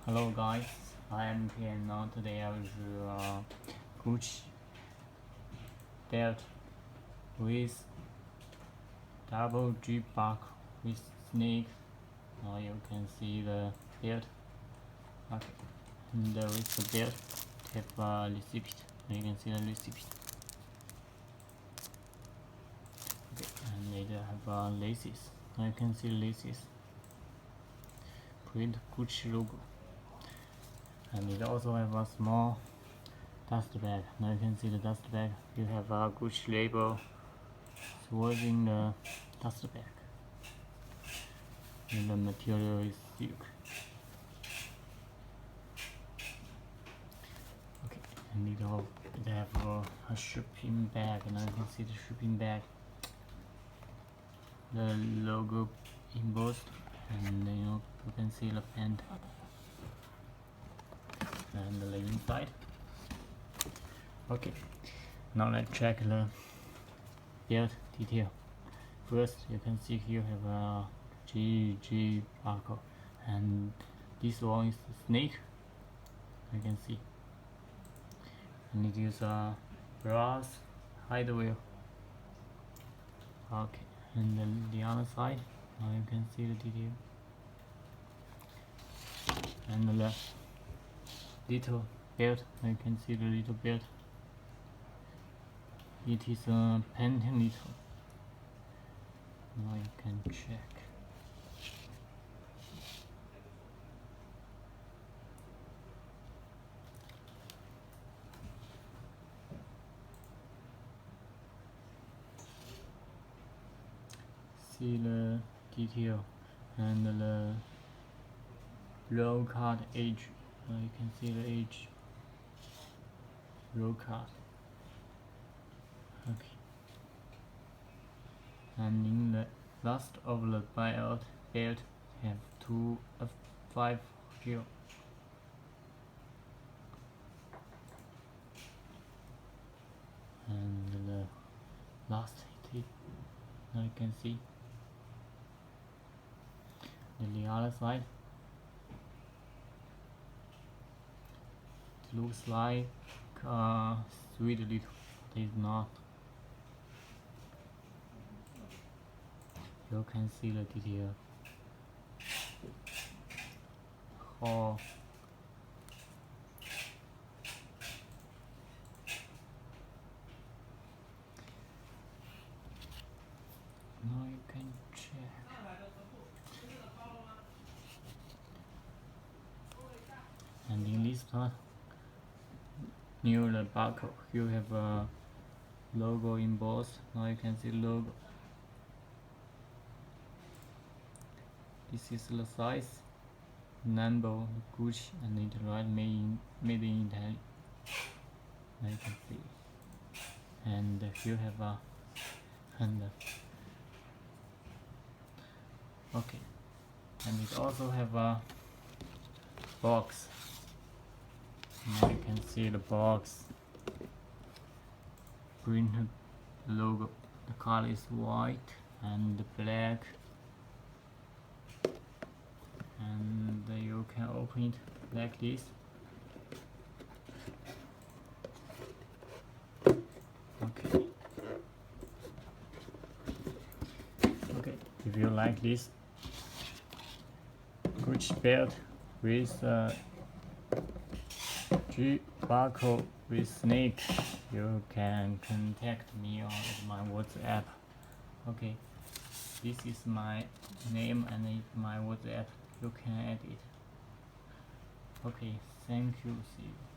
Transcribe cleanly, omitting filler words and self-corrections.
Hello guys, I am here now. Today I will do Gucci belt with double G buckle with snake. Now you can see the belt. Okay, and with the belt have receipt. You can see the receipt. Okay, and it have laces. Now you can see the laces. Print Gucci logo. And it also have a small dust bag. Now you can see the dust bag. You have a Gucci label swirling the dust bag. And the material is silk. Okay, and it have a shipping bag. Now you can see the shipping bag. The logo embossed, and you can see the pant and the inside. Okay, now let's check the belt detail. First, you can see here have a GG buckle, and this one is a snake. You can see, and it is a brass hide wheel. Okay, and then the other side, now you can see the detail, and the little belt. Now you can see the little belt. It is a Pantene. Now you can check. See the detail and the roll cut edge. Now you can see the edge. Roll cut. Okay. And in the last of the belt have two 5 here. And the last hit, now you can see. Then the other side, it looks like sweet little, it is not. You can see the detail. Oh. Now you can check. And in this part, near the buckle, you have a logo embossed. Now you can see logo. This is the size, number, Gucci, and it write made in Italy. Now you can see. And here have a handle. Okay, and it also have a box. Now you can see the box. Printed logo. The color is white and black. And you can open it like this. Okay. Okay, if you like this Gucci belt with G buckle with snake, you can contact me on my WhatsApp. Okay, this is my name and my WhatsApp. You can add it. Okay, thank you. See you.